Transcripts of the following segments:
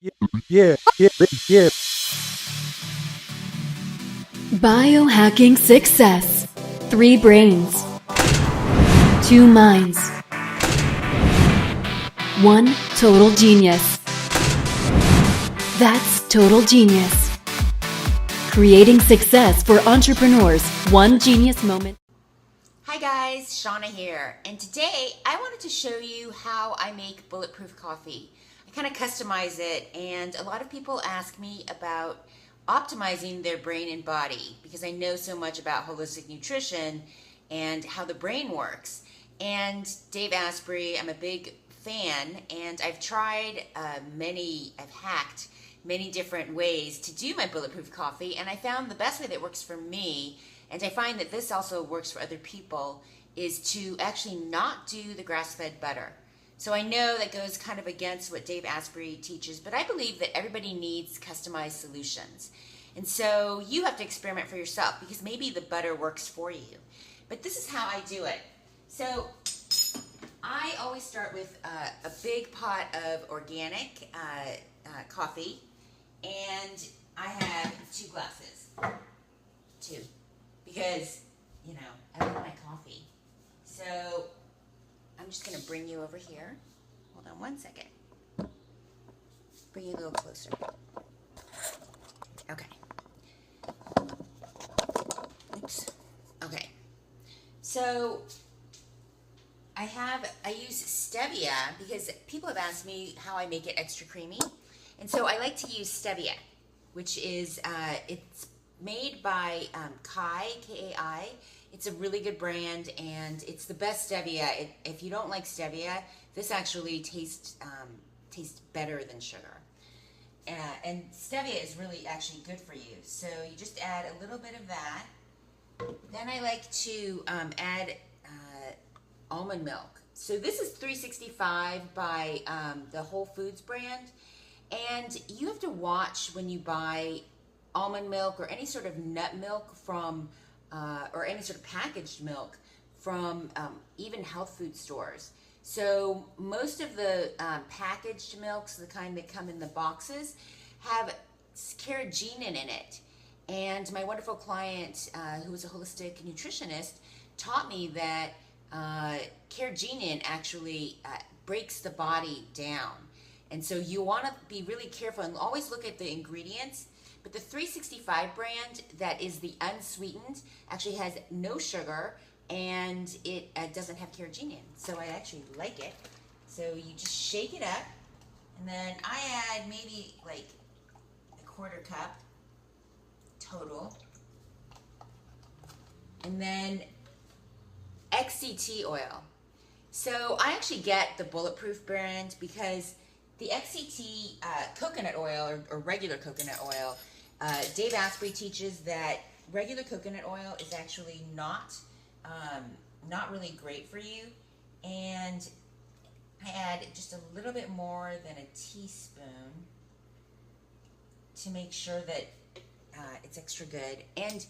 Yeah, yeah, yeah. Biohacking success. 3 brains, 2 minds, 1 total genius. That's total genius. Creating success for entrepreneurs, one genius moment. Hi guys, Shana here, and today I wanted to show you how I make Bulletproof coffee. I kind of customize it, and a lot of people ask me about optimizing their brain and body because I know so much about holistic nutrition and how the brain works. And Dave Asprey, I'm a big fan, and I've tried I've hacked many different ways to do my Bulletproof coffee, and I found the best way that works for me, and I find that this also works for other people, is to actually not do the grass-fed butter. So I know that goes kind of against what Dave Asprey teaches, but I believe that everybody needs customized solutions. And so you have to experiment for yourself because maybe the butter works for you. But this is how I do it. So I always start with a big pot of organic coffee, and I have 2 glasses. 2. Because, I love my coffee. So I'm just going to bring you over here. Hold on one second. Bring you a little closer. Okay. Oops. Okay. So I use stevia because people have asked me how I make it extra creamy. And so I like to use stevia, which is, it's made by Kai, Kai. It's a really good brand, and it's the best stevia. If you don't like stevia, this actually tastes better than sugar. And stevia is really actually good for you. So you just add a little bit of that. Then I like to add almond milk. So this is 365 by the Whole Foods brand. And you have to watch when you buy almond milk or any sort of nut milk from, or any sort of packaged milk from even health food stores. So most of the packaged milks, the kind that come in the boxes, have carrageenan in it. And my wonderful client, who is a holistic nutritionist, taught me that carrageenan actually breaks the body down. And so you want to be really careful and always look at the ingredients. But the 365 brand, that is the unsweetened, actually has no sugar, and it doesn't have carrageenan. So I actually like it. So you just shake it up, and then I add maybe like a 1/4 cup total. And then XCT oil. So I actually get the Bulletproof brand because the XCT coconut oil or regular coconut oil, Dave Asprey teaches that regular coconut oil is actually not really great for you. And I add just a little bit more than a teaspoon to make sure that it's extra good. And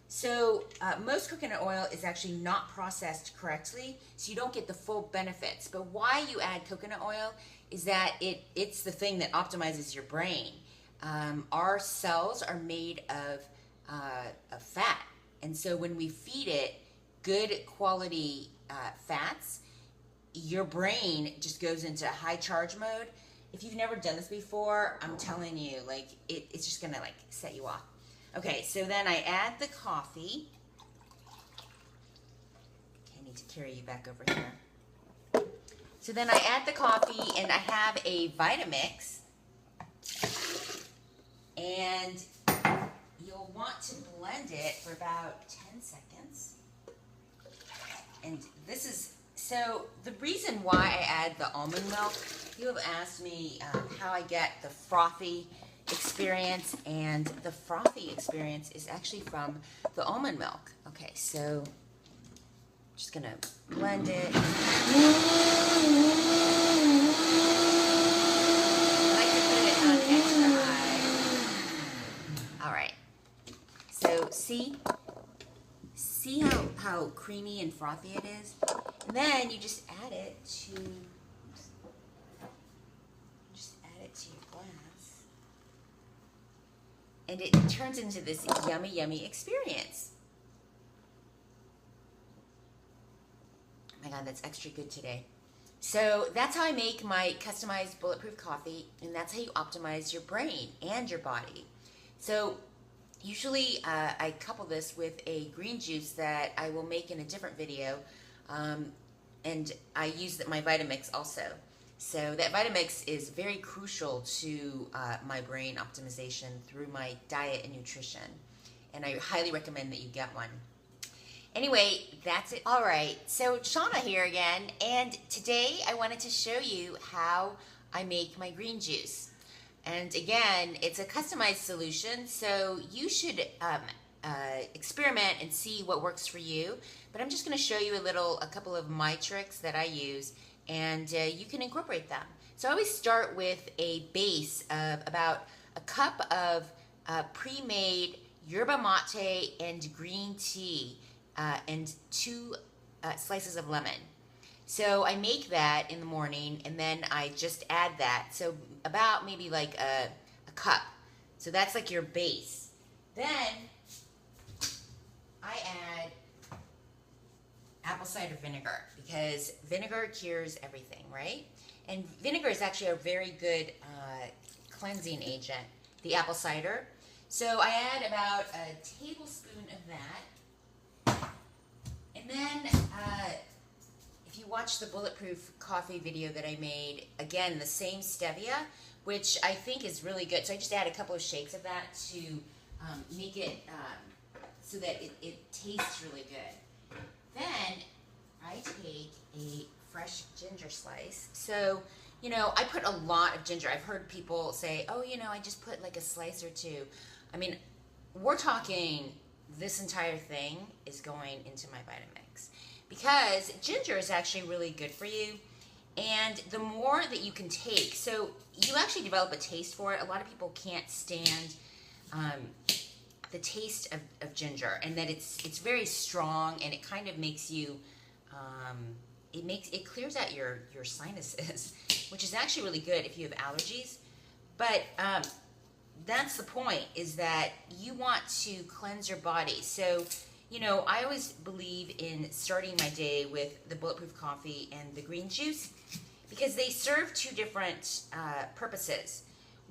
so most coconut oil is actually not processed correctly, so you don't get the full benefits. But why you add coconut oil is that it's the thing that optimizes your brain. Our cells are made of fat, and so when we feed it good quality fats, your brain just goes into high charge mode. If you've never done this before, I'm telling you, it's just gonna set you off. Okay, so then I add the coffee. Okay, I need to carry you back over here. So then I add the coffee, and I have a Vitamix. And you'll want to blend it for about 10 seconds. And this is, so the reason why I add the almond milk, you have asked me how I get the frothy experience, and the frothy experience is actually from the almond milk. Okay, so just gonna blend it. I like to put it on extra high. All right. So see how creamy and frothy it is, and then you just add it to your glass. and it turns into this yummy, yummy experience. Oh my God, that's extra good today. So that's how I make my customized bulletproof coffee, and that's how you optimize your brain and your body. So usually I couple this with a green juice that I will make in a different video, and I use my Vitamix also. So that Vitamix is very crucial to my brain optimization through my diet and nutrition, and I highly recommend that you get one. Anyway, that's it. All right, so Shana here again, and today I wanted to show you how I make my green juice. And again, it's a customized solution, so you should experiment and see what works for you. But I'm just going to show you a couple of my tricks that I use, and you can incorporate them. So I always start with a base of about a cup of pre-made yerba mate and green tea, and 2 slices of lemon. So I make that in the morning, and then I just add that. So about maybe like a cup. So that's like your base. Then I add apple cider vinegar, because vinegar cures everything, right? And vinegar is actually a very good cleansing agent, the apple cider. So I add about a tablespoon of that. And then, if you watch the Bulletproof coffee video that I made, again, the same stevia, which I think is really good. So I just add a couple of shakes of that to make it so that it tastes really good. Then I take a fresh ginger slice. So, you know, I put a lot of ginger. I've heard people say, oh, you know, I just put like a slice or 2. I mean, we're talking this entire thing is going into my Vitamix, because ginger is actually really good for you, and the more that you can take, so you actually develop a taste for it. A lot of people can't stand the taste of ginger, and that it's very strong, and it kind of makes you it clears out your sinuses, which is actually really good if you have allergies. But that's the point, is that you want to cleanse your body. So, you know, I always believe in starting my day with the Bulletproof coffee and the green juice, because they serve 2 different purposes.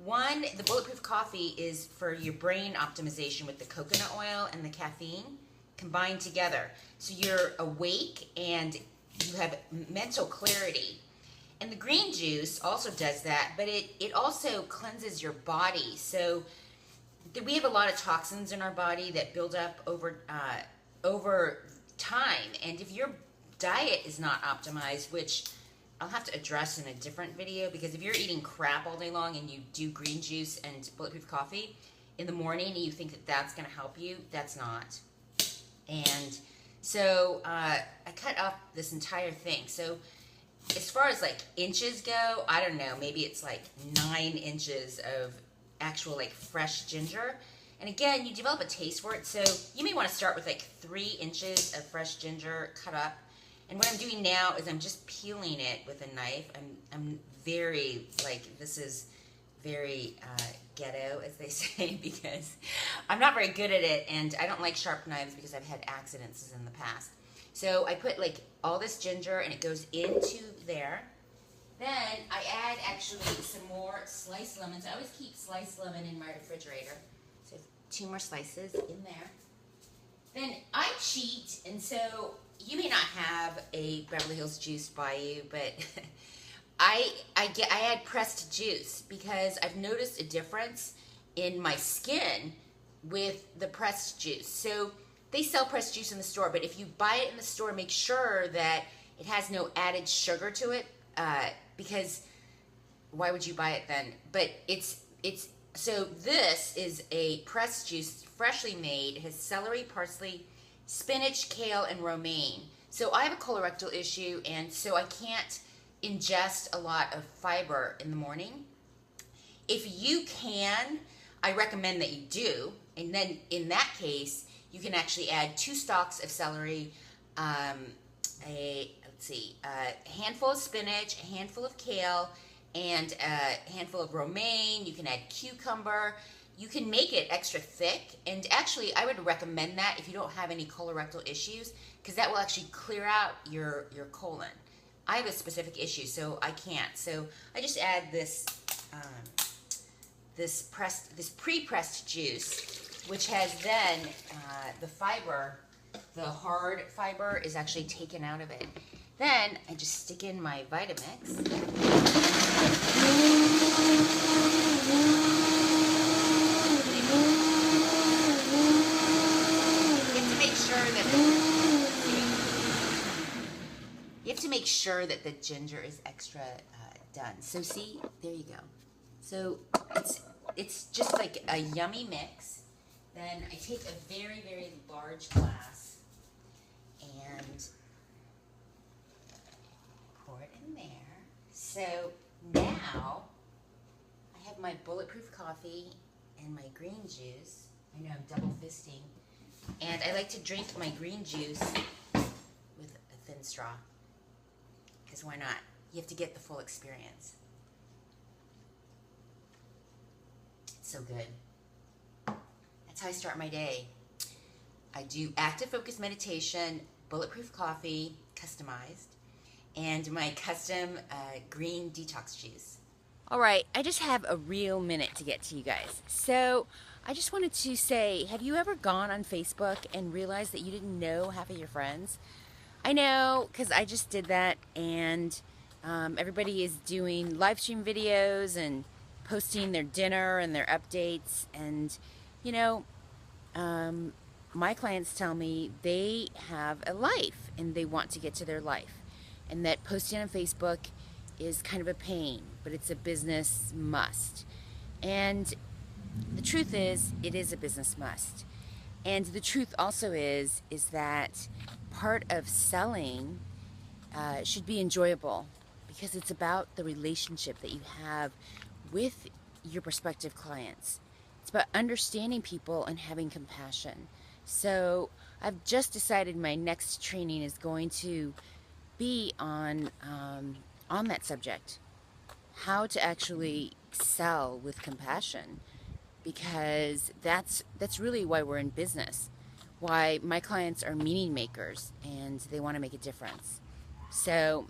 One, the Bulletproof coffee is for your brain optimization with the coconut oil and the caffeine combined together. So you're awake and you have mental clarity. And the green juice also does that, but it also cleanses your body. So we have a lot of toxins in our body that build up over time. And if your diet is not optimized, which I'll have to address in a different video, because if you're eating crap all day long and you do green juice and Bulletproof coffee in the morning and you think that that's going to help you, that's not. And so I cut off this entire thing. So as far as like inches go, I don't know, maybe it's like 9 inches of actual like fresh ginger. And again, you develop a taste for it, so you may want to start with like 3 inches of fresh ginger cut up. And what I'm doing now is I'm just peeling it with a knife. I'm very, like, this is very ghetto, as they say, because I'm not very good at it, and I don't like sharp knives because I've had accidents in the past. So I put like all this ginger, and it goes into there. Then I add actually some more sliced lemons. I always keep sliced lemon in my refrigerator. So 2 more slices in there. Then I cheat, and so you may not have a Beverly Hills juice by you, but I add pressed juice, because I've noticed a difference in my skin with the pressed juice. So they sell pressed juice in the store, but if you buy it in the store, make sure that it has no added sugar to it, because why would you buy it then? But so this is a pressed juice, freshly made. It has celery, parsley, spinach, kale, and romaine. So I have a colorectal issue, and so I can't ingest a lot of fiber in the morning. If you can, I recommend that you do, and then in that case, you can actually add 2 stalks of celery, a handful of spinach, a handful of kale, and a handful of romaine. You can add cucumber. You can make it extra thick, and actually I would recommend that if you don't have any colorectal issues, because that will actually clear out your colon. I have a specific issue, so I can't. So I just add this this pre-pressed juice, which has then the fiber, the hard fiber, is actually taken out of it. Then I just stick in my Vitamix. You have to make sure that the ginger is extra done. So see, there you go. So it's just like a yummy mix. Then I take a very, very large glass and pour it in there. So now I have my Bulletproof coffee and my green juice. I know I'm double fisting. And I like to drink my green juice with a thin straw. Because why not? You have to get the full experience. It's so good. That's how I start my day. I do active focus meditation, Bulletproof coffee, customized, and my custom green detox juice. All right, I just have a real minute to get to you guys. So I just wanted to say, have you ever gone on Facebook and realized that you didn't know half of your friends? I know, because I just did that, and everybody is doing live stream videos and posting their dinner and their updates. And, you know, my clients tell me they have a life and they want to get to their life, and that posting on Facebook is kind of a pain, but it's a business must. And the truth is, it is a business must. And the truth also is that part of selling should be enjoyable, because it's about the relationship that you have with your prospective clients. It's about understanding people and having compassion. So I've just decided my next training is going to be on that subject, how to actually sell with compassion, because that's really why we're in business, why my clients are meaning makers and they want to make a difference. So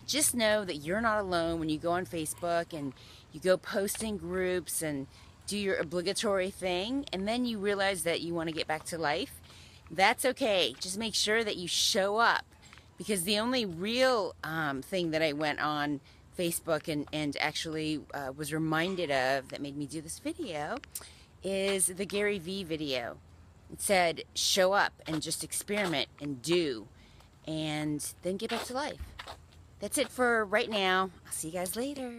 just know that you're not alone when you go on Facebook and you go post in groups and do your obligatory thing, and then you realize that you want to get back to life. That's okay. Just make sure that you show up, because the only real thing that I went on Facebook and actually was reminded of that made me do this video is the Gary Vee video. It said, show up and just experiment and do, and then get back to life. That's it for right now. I'll see you guys later.